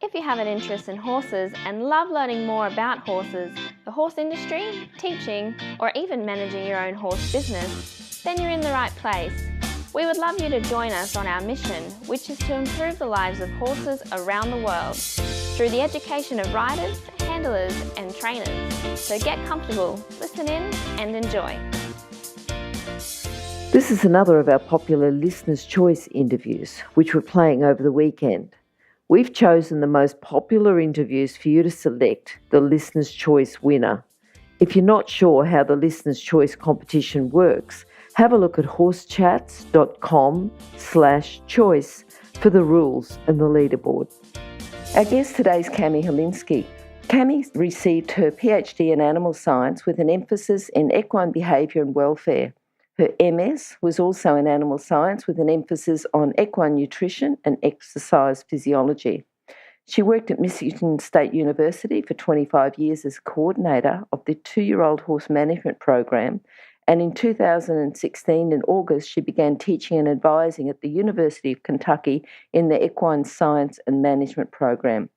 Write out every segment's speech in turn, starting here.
If you have an interest in horses and love learning more about horses, the horse industry, teaching, or even managing your own horse business, then you're in the right place. We would love you to join us on our mission, which is to improve the lives of horses around the world through the education of riders, handlers, and trainers. So get comfortable, listen in, and enjoy. This is another of our popular Listener's Choice interviews, which we're playing over the weekend. We've chosen the most popular interviews for you to select the Listener's Choice winner. If you're not sure how the Listener's Choice competition works, have a look at horsechats.com/choice for the rules and the leaderboard. Our guest today is Camie Heleski. Camie received her PhD in animal science with an emphasis in equine behaviour and welfare. Her MS was also in animal science with an emphasis on equine nutrition and exercise physiology. She worked at Michigan State University for 25 years as coordinator of the 2-year-old horse management program, and in 2016, in August, she began teaching and advising at the University of Kentucky in the equine science and management program.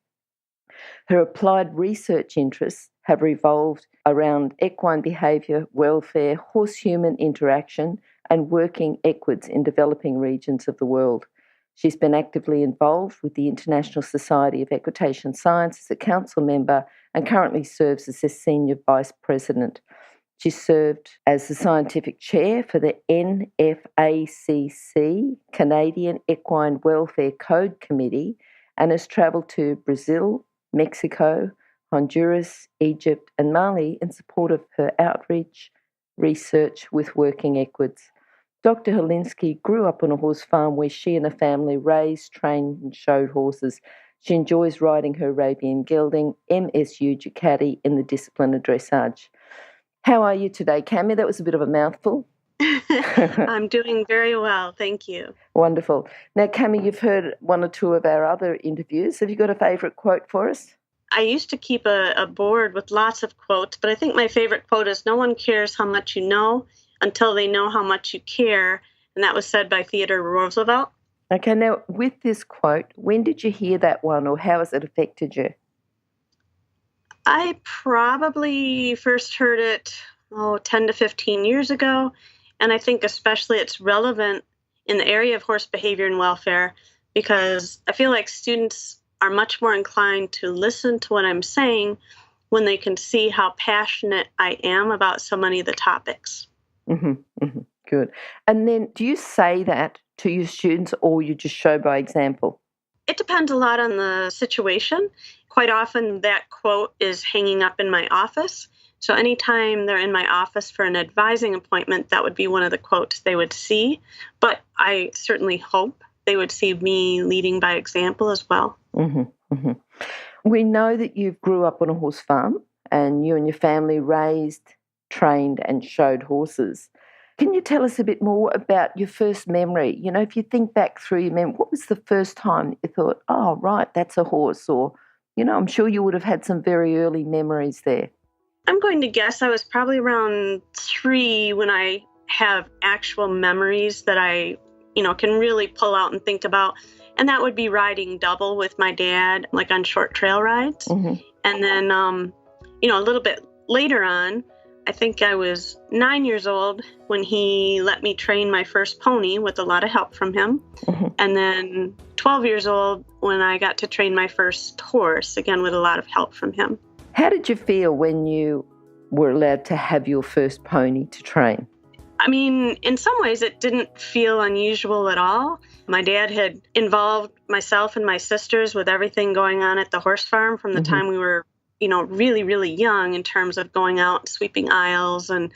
Her applied research interests have revolved around equine behaviour, welfare, horse-human interaction, and working equids in developing regions of the world. She's been actively involved with the International Society of Equitation Science as a council member and currently serves as their senior vice president. She served as the scientific chair for the NFACC, Canadian Equine Welfare Code Committee, and has travelled to Brazil, Mexico, Honduras, Egypt, and Mali in support of her outreach research with working equids. Dr. Heleski grew up on a horse farm where she and her family raised, trained, and showed horses. She enjoys riding her Arabian gelding, MSU Ducati, in the discipline of dressage. How are you today, Camie? That was a bit of a mouthful. I'm doing very well, thank you. Wonderful. Now, Camie, you've heard one or two of our other interviews. Have you got a favourite quote for us? I used to keep a board with lots of quotes, but I think my favorite quote is, "No one cares how much you know until they know how much you care," and that was said by Theodore Roosevelt. Okay, now, with this quote, when did you hear that one, or how has it affected you? I probably first heard it 10 to 15 years ago, and I think especially it's relevant in the area of horse behavior and welfare because I feel like students are much more inclined to listen to what I'm saying when they can see how passionate I am about so many of the topics. Good. And then do you say that to your students or you just show by example? It depends a lot on the situation. Quite often that quote is hanging up in my office. So anytime they're in my office for an advising appointment, that would be one of the quotes they would see. But I certainly hope they would see me leading by example as well. We know that you grew up on a horse farm and you and your family raised, trained and showed horses. Can you tell us a bit more about your first memory? You know, if you think back through your memory, what was the first time you thought, oh, right, that's a horse? Or, you know, I'm sure you would have had some very early memories there. I'm going to guess I was probably around 3 when I have actual memories that I, can really pull out and think about. And that would be riding double with my dad, like on short trail rides. And then, a little bit later on, I think I was 9 years old when he let me train my first pony with a lot of help from him. And then 12 years old when I got to train my first horse, again with a lot of help from him. How did you feel when you were allowed to have your first pony to train? I mean, in some ways it didn't feel unusual at all. My dad had involved myself and my sisters with everything going on at the horse farm from the time we were, really, really young in terms of going out, sweeping aisles and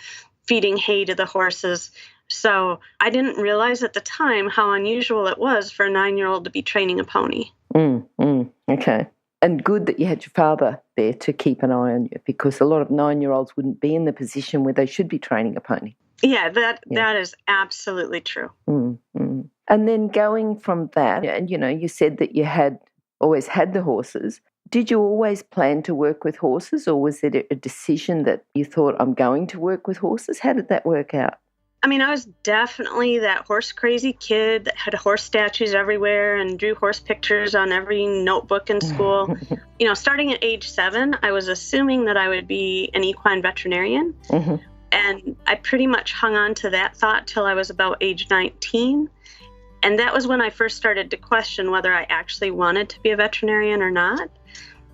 feeding hay to the horses. So I didn't realize at the time how unusual it was for a 9-year-old to be training a pony. Okay. And good that you had your father there to keep an eye on you because a lot of 9-year-olds wouldn't be in the position where they should be training a pony. Yeah, that is absolutely true. And then going from that, and you said that you had always had the horses. Did you always plan to work with horses, or was it a decision that you thought, I'm going to work with horses? How did that work out? I mean, I was definitely that horse crazy kid that had horse statues everywhere and drew horse pictures on every notebook in school. Starting at age 7, I was assuming that I would be an equine veterinarian. And I pretty much hung on to that thought till I was about age 19. And that was when I first started to question whether I actually wanted to be a veterinarian or not.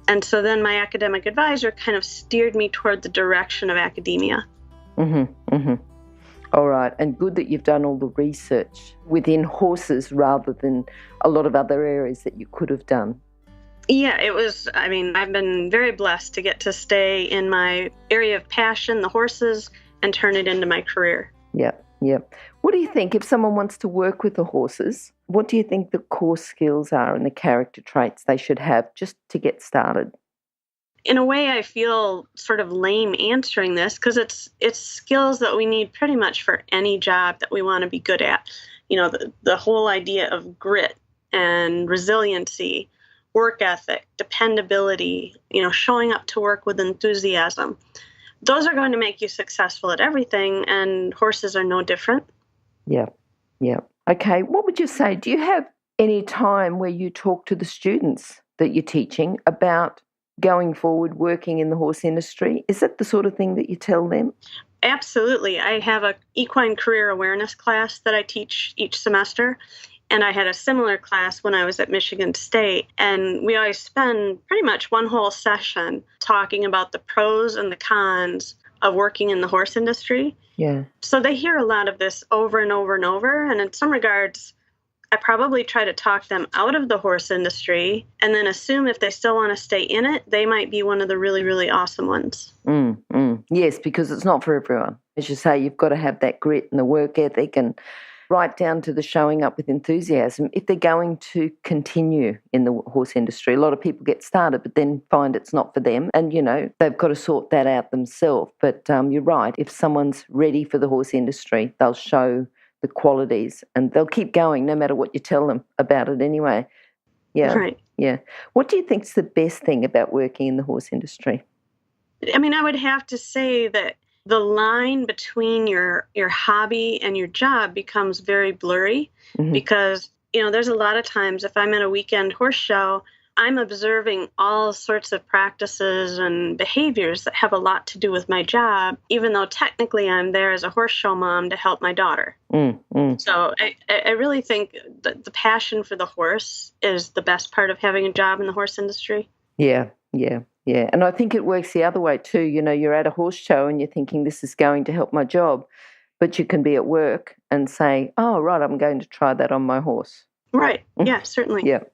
And so then my academic advisor kind of steered me toward the direction of academia. All right, and good that you've done all the research within horses rather than a lot of other areas that you could have done. Yeah, I've been very blessed to get to stay in my area of passion, the horses, and turn it into my career. Yep. What do you think if someone wants to work with the horses? What do you think the core skills are and the character traits they should have just to get started? In a way, I feel sort of lame answering this because it's skills that we need pretty much for any job that we want to be good at. The whole idea of grit and resiliency, work ethic, dependability, showing up to work with enthusiasm. Those are going to make you successful at everything, and horses are no different. Yeah. Okay, what would you say? Do you have any time where you talk to the students that you're teaching about going forward working in the horse industry? Is that the sort of thing that you tell them? Absolutely. I have an equine career awareness class that I teach each semester, and I had a similar class when I was at Michigan State, and we always spend pretty much one whole session talking about the pros and the cons of working in the horse industry. Yeah. So they hear a lot of this over and over and over, and in some regards, I probably try to talk them out of the horse industry and then assume if they still want to stay in it, they might be one of the really, really awesome ones. Yes, because it's not for everyone. As you say, you've got to have that grit and the work ethic and right down to the showing up with enthusiasm if they're going to continue in the horse industry. A lot of people get started but then find it's not for them and, they've got to sort that out themselves. But you're right, if someone's ready for the horse industry, they'll show the qualities and they'll keep going no matter what you tell them about it anyway. Yeah. Right. Yeah. What do you think's the best thing about working in the horse industry? I would have to say that the line between your hobby and your job becomes very blurry because, there's a lot of times if I'm at a weekend horse show, I'm observing all sorts of practices and behaviors that have a lot to do with my job, even though technically I'm there as a horse show mom to help my daughter. So I really think that the passion for the horse is the best part of having a job in the horse industry. Yeah. And I think it works the other way too. You're at a horse show and you're thinking this is going to help my job, but you can be at work and say, oh, right, I'm going to try that on my horse. Right. Yeah, certainly. Yeah.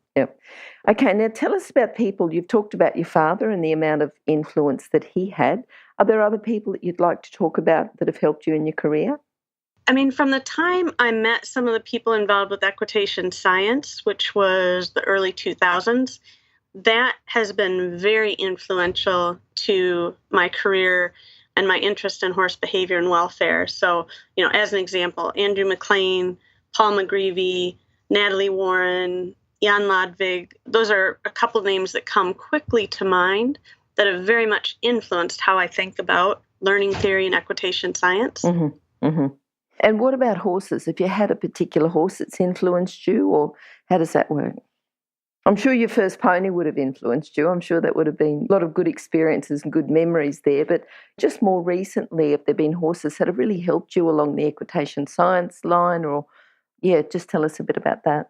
Okay, now tell us about people. You've talked about your father and the amount of influence that he had. Are there other people that you'd like to talk about that have helped you in your career? From the time I met some of the people involved with equitation science, which was the early 2000s, that has been very influential to my career and my interest in horse behavior and welfare. So, as an example, Andrew McLean, Paul McGreevy, Natalie Warren, Jan Lodvig, those are a couple of names that come quickly to mind that have very much influenced how I think about learning theory and equitation science. And what about horses? Have you had a particular horse that's influenced you, or how does that work? I'm sure your first pony would have influenced you. I'm sure that would have been a lot of good experiences and good memories there. But just more recently, have there been horses that have really helped you along the equitation science line? Or, just tell us a bit about that.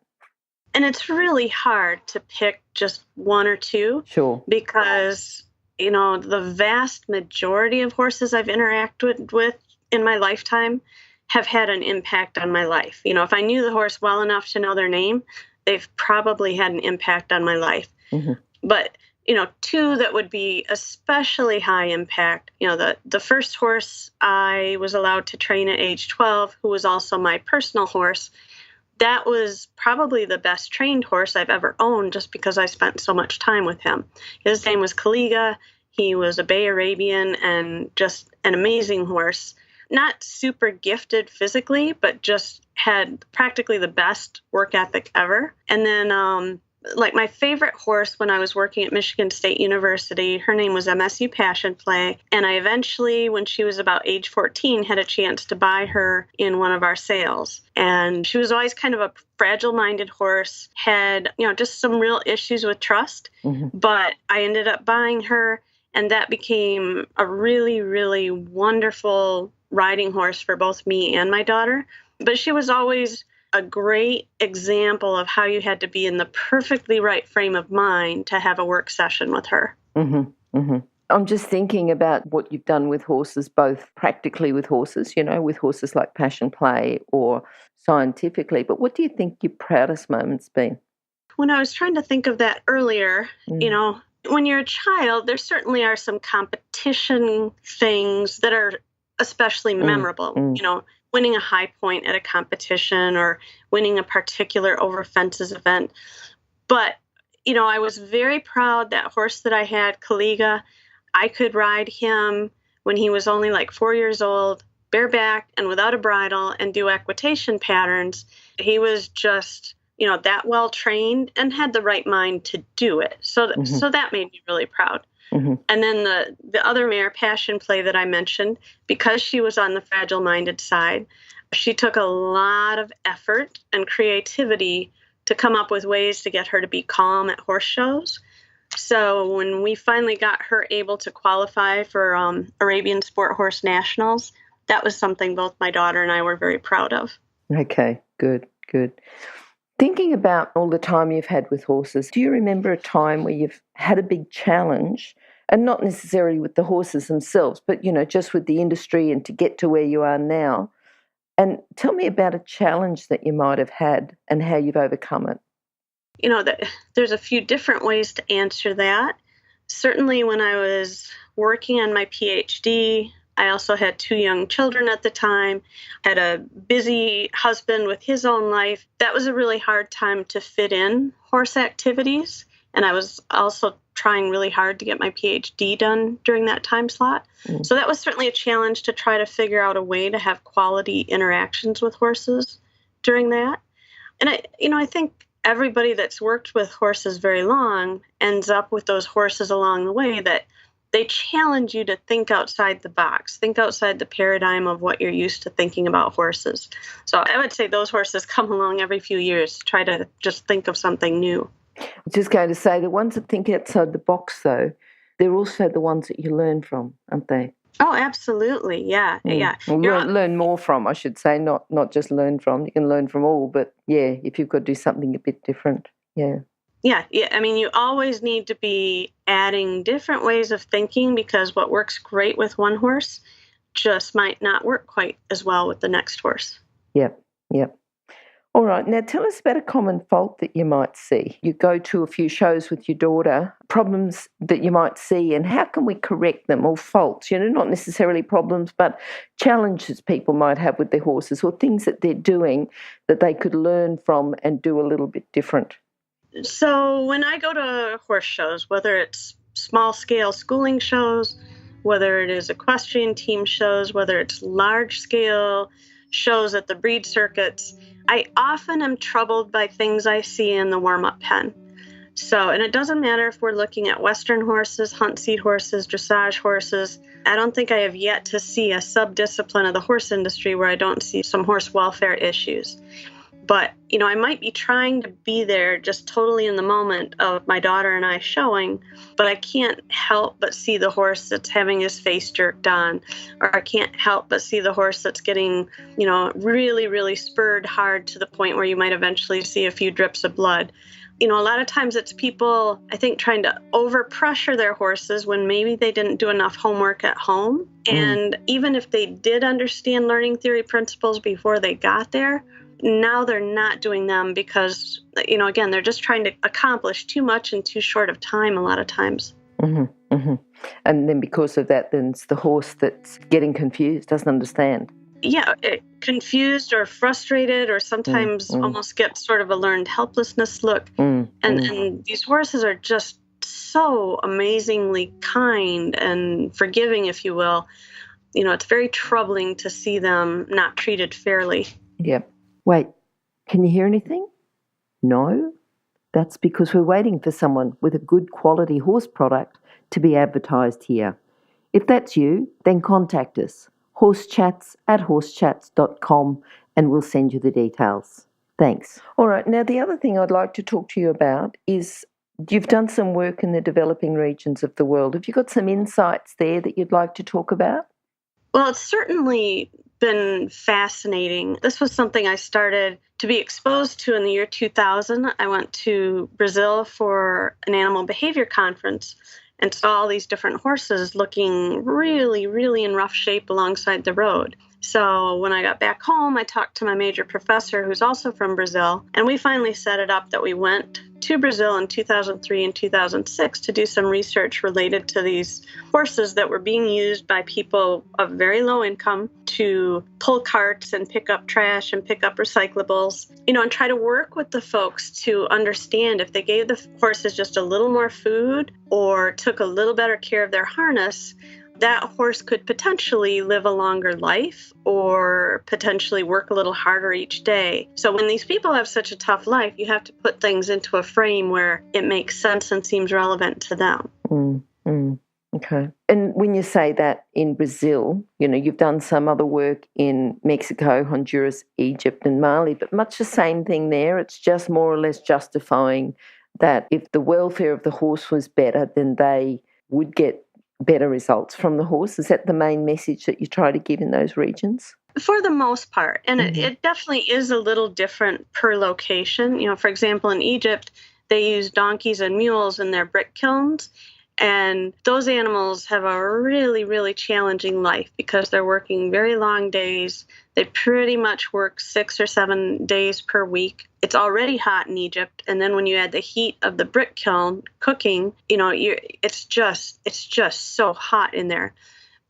And it's really hard to pick just one or two. Sure. Because, the vast majority of horses I've interacted with in my lifetime have had an impact on my life. If I knew the horse well enough to know their name, they've probably had an impact on my life. But, two that would be especially high impact, the first horse I was allowed to train at age 12, who was also my personal horse, that was probably the best trained horse I've ever owned just because I spent so much time with him. His name was Kaliga. He was a Bay Arabian and just an amazing horse. Not super gifted physically, but just had practically the best work ethic ever. And then like my favorite horse when I was working at Michigan State University, her name was MSU Passion Play. And I eventually, when she was about age 14, had a chance to buy her in one of our sales. And she was always kind of a fragile-minded horse, had, just some real issues with trust. Mm-hmm. But I ended up buying her, and that became a really, really wonderful riding horse for both me and my daughter. But she was always a great example of how you had to be in the perfectly right frame of mind to have a work session with her. Mm-hmm, mm-hmm. I'm just thinking about what you've done with horses, both practically with horses, with horses like Passion Play, or scientifically. But what do you think your proudest moment's been? When I was trying to think of that earlier, when you're a child, there certainly are some competition things that are especially memorable, winning a high point at a competition or winning a particular over fences event. But, I was very proud that horse that I had, Caliga, I could ride him when he was only like 4 years old, bareback and without a bridle, and do equitation patterns. He was just, that well trained and had the right mind to do it. So that made me really proud. Mm-hmm. And then the other mare, Passion Play, that I mentioned, because she was on the fragile-minded side, she took a lot of effort and creativity to come up with ways to get her to be calm at horse shows. So when we finally got her able to qualify for Arabian Sport Horse Nationals, that was something both my daughter and I were very proud of. Okay, good. Thinking about all the time you've had with horses, do you remember a time where you've had a big challenge, and not necessarily with the horses themselves, but, just with the industry and to get to where you are now? And tell me about a challenge that you might have had and how you've overcome it. There's a few different ways to answer that. Certainly when I was working on my PhD, I also had 2 young children at the time, had a busy husband with his own life. That was a really hard time to fit in horse activities. And I was also trying really hard to get my PhD done during that time slot. So that was certainly a challenge to try to figure out a way to have quality interactions with horses during that. And I think everybody that's worked with horses very long ends up with those horses along the way that they challenge you to think outside the box, think outside the paradigm of what you're used to thinking about horses. So I would say those horses come along every few years to try to just think of something new. I'm just going to say the ones that think outside the box, though, they're also the ones that you learn from, aren't they? Oh, absolutely. Yeah. Yeah. Well, learn more from, I should say, not just learn from. You can learn from all, but if you've got to do something a bit different. Yeah. Yeah. I mean, you always need to be adding different ways of thinking, because what works great with one horse just might not work quite as well with the next horse. Yep. All right. Now tell us about a common fault that you might see. You go to a few shows with your daughter, problems that you might see, and how can we correct them, or faults, not necessarily problems, but challenges people might have with their horses, or things that they're doing that they could learn from and do a little bit different. So when I go to horse shows, whether it's small-scale schooling shows, whether it is equestrian team shows, whether it's large-scale shows at the breed circuits, I often am troubled by things I see in the warm-up pen. So, and it doesn't matter if we're looking at Western horses, hunt seat horses, dressage horses. I don't think I have yet to see a sub-discipline of the horse industry where I don't see some horse welfare issues. But, I might be trying to be there just totally in the moment of my daughter and I showing, but I can't help but see the horse that's having his face jerked on, or I can't help but see the horse that's getting, really, really spurred hard to the point where you might eventually see a few drips of blood. A lot of times it's people, I think, trying to overpressure their horses when maybe they didn't do enough homework at home. And even if they did understand learning theory principles before they got there, now they're not doing them because, again, they're just trying to accomplish too much in too short of time a lot of times. Mm-hmm, mm-hmm. And then because of that, then it's the horse that's getting confused, doesn't understand. Yeah, confused or frustrated, or sometimes almost get sort of a learned helplessness look. And these horses are just so amazingly kind and forgiving, if you will. It's very troubling to see them not treated fairly. Yep. Wait, can you hear anything? No? That's because we're waiting for someone with a good quality horse product to be advertised here. If that's you, then contact us, horsechats@horsechats.com, and we'll send you the details. Thanks. All right, now the other thing I'd like to talk to you about is you've done some work in the developing regions of the world. Have you got some insights there that you'd like to talk about? Well, it's certainly been fascinating. This was something I started to be exposed to in the year 2000. I went to Brazil for an animal behavior conference and saw all these different horses looking really, really in rough shape alongside the road. So when I got back home, I talked to my major professor, who's also from Brazil, and we finally set it up that we went to Brazil in 2003 and 2006 to do some research related to these horses that were being used by people of very low income to pull carts and pick up trash and pick up recyclables, and try to work with the folks to understand if they gave the horses just a little more food or took a little better care of their harness, that horse could potentially live a longer life or potentially work a little harder each day. So when these people have such a tough life, you have to put things into a frame where it makes sense and seems relevant to them. Okay. And when you say that in Brazil, you've done some other work in Mexico, Honduras, Egypt and Mali, but much the same thing there. It's just more or less justifying that if the welfare of the horse was better, then they would get better results from the horse. Is that the main message that you try to give in those regions? For the most part. And it definitely is a little different per location. For example, in Egypt, they use donkeys and mules in their brick kilns. And those animals have a really, really challenging life because they're working very long days. They pretty much work 6 or 7 days per week. It's already hot in Egypt. And then when you add the heat of the brick kiln cooking, it's just so hot in there.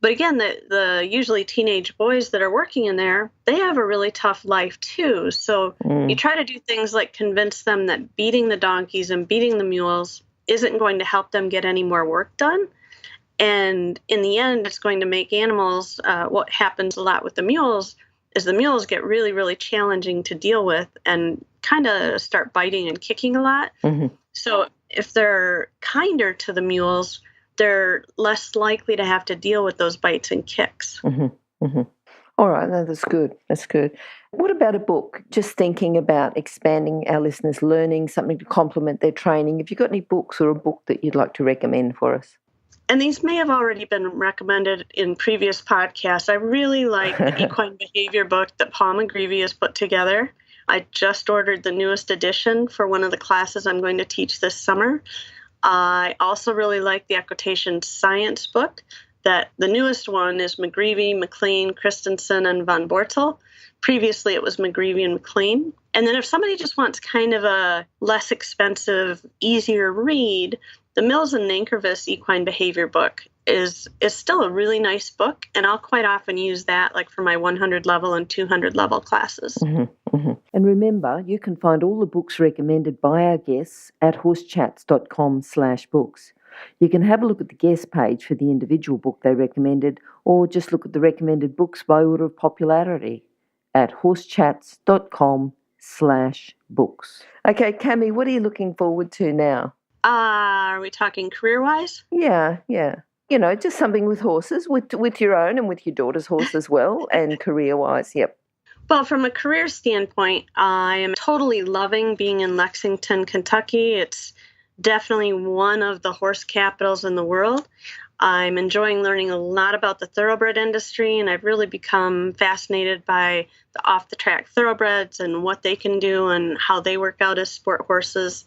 But again, the usually teenage boys that are working in there, they have a really tough life too. So you try to do things like convince them that beating the donkeys and beating the mules isn't going to help them get any more work done. And in the end, it's going to make animals, what happens a lot with the mules is the mules get really, really challenging to deal with and kind of start biting and kicking a lot. So if they're kinder to the mules, they're less likely to have to deal with those bites and kicks. All right, no, that's good. That's good. What about a book? Just thinking about expanding our listeners' learning, something to complement their training. Have you got any books or a book that you'd like to recommend for us? And these may have already been recommended in previous podcasts. I really like the equine behavior book that Paul McGreevy has put together. I just ordered the newest edition for one of the classes I'm going to teach this summer. I also really like the equitation science book. That the newest one is McGreevy, McLean, Christensen, and Von Bortel. Previously, it was McGreevy and McLean. And then if somebody just wants kind of a less expensive, easier read, the Mills and Nankervis Equine Behavior book is still a really nice book, and I'll quite often use that like for my 100 level and 200 level classes. And remember, you can find all the books recommended by our guests at horsechats.com/books. You can have a look at the guest page for the individual book they recommended, or just look at the recommended books by order of popularity at horsechats.com/books. Okay, Camie, what are you looking forward to now? Are we talking career-wise? Yeah. Just something with horses, with your own and with your daughter's horse as well, and career-wise, yep. Well, from a career standpoint, I am totally loving being in Lexington, Kentucky. It's definitely one of the horse capitals in the world. I'm enjoying learning a lot about the thoroughbred industry, and I've really become fascinated by the off-the-track thoroughbreds and what they can do and how they work out as sport horses.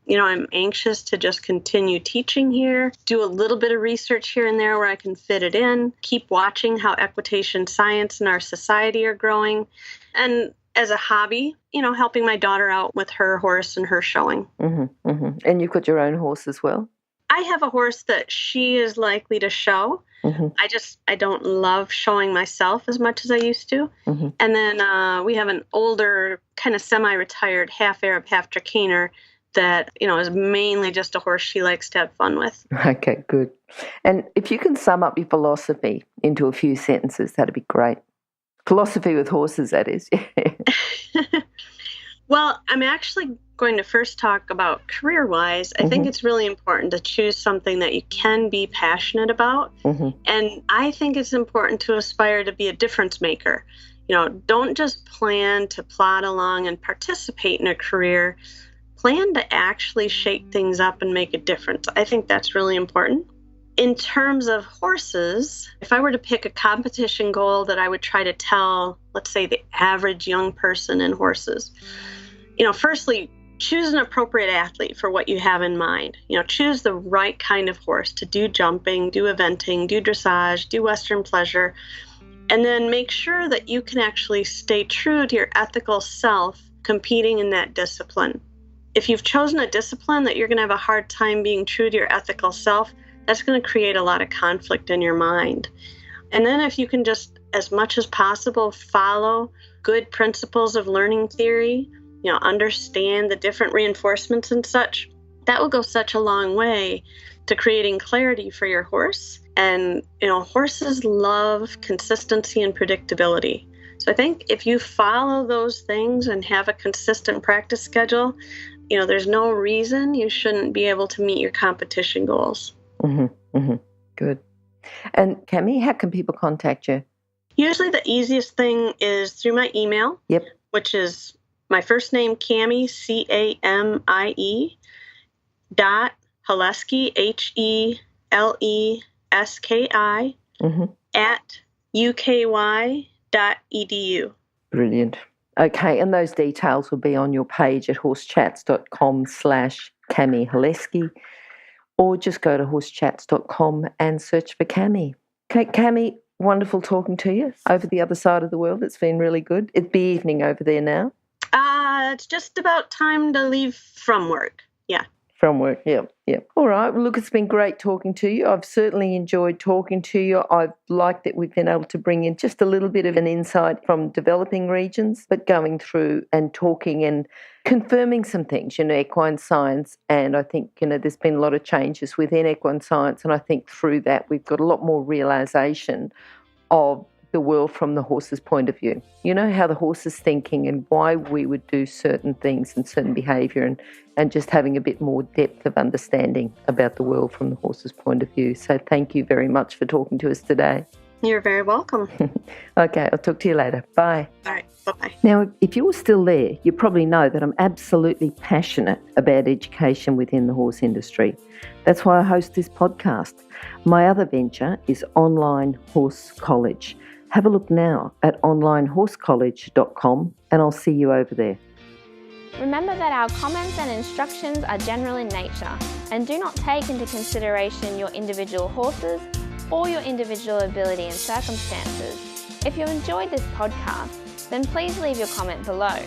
I'm anxious to just continue teaching here, do a little bit of research here and there where I can fit it in, keep watching how equitation science and our society are growing, and as a hobby, helping my daughter out with her horse and her showing. And you've got your own horse as well? I have a horse that she is likely to show. I don't love showing myself as much as I used to. And then we have an older, kind of semi-retired, half Arab, half Trakehner that, is mainly just a horse she likes to have fun with. Okay, good. And if you can sum up your philosophy into a few sentences, that'd be great. Philosophy with horses, that is. Well, I'm actually going to first talk about career-wise, I think it's really important to choose something that you can be passionate about. And I think it's important to aspire to be a difference maker. Don't just plan to plod along and participate in a career. Plan to actually shake things up and make a difference. I think that's really important. In terms of horses, if I were to pick a competition goal that I would try to tell, let's say, the average young person in horses, firstly, choose an appropriate athlete for what you have in mind. Choose the right kind of horse to do jumping, do eventing, do dressage, do Western pleasure, and then make sure that you can actually stay true to your ethical self competing in that discipline. If you've chosen a discipline that you're going to have a hard time being true to your ethical self, that's going to create a lot of conflict in your mind. And then if you can just, as much as possible, follow good principles of learning theory, understand the different reinforcements and such, that will go such a long way to creating clarity for your horse. And, horses love consistency and predictability. So I think if you follow those things and have a consistent practice schedule, there's no reason you shouldn't be able to meet your competition goals. Good. And Camie, how can people contact you? Usually the easiest thing is through my email, which is my first name, Camie, Camie, dot Heleski, HELESKI, at uky.edu. Brilliant. Okay, and those details will be on your page at horsechats.com/Camie Heleski, or just go to horsechats.com and search for Camie. Okay, Camie, wonderful talking to you over the other side of the world. It's been really good. It'd be evening over there now. It's just about time to leave from work. Yeah. From work, yep. All right. Well, look, it's been great talking to you. I've certainly enjoyed talking to you. I've liked that we've been able to bring in just a little bit of an insight from developing regions, but going through and talking and confirming some things, equine science. And I think, there's been a lot of changes within equine science. And I think through that, we've got a lot more realisation of the world from the horse's point of view. How the horse is thinking and why we would do certain things and certain behaviour, and just having a bit more depth of understanding about the world from the horse's point of view. So thank you very much for talking to us today. You're very welcome. Okay, I'll talk to you later. Bye. All right, bye-bye. Now, if you're still there, you probably know that I'm absolutely passionate about education within the horse industry. That's why I host this podcast. My other venture is Online Horse College. Have a look now at onlinehorsecollege.com and I'll see you over there. Remember that our comments and instructions are general in nature and do not take into consideration your individual horses or your individual ability and circumstances. If you enjoyed this podcast, then please leave your comment below.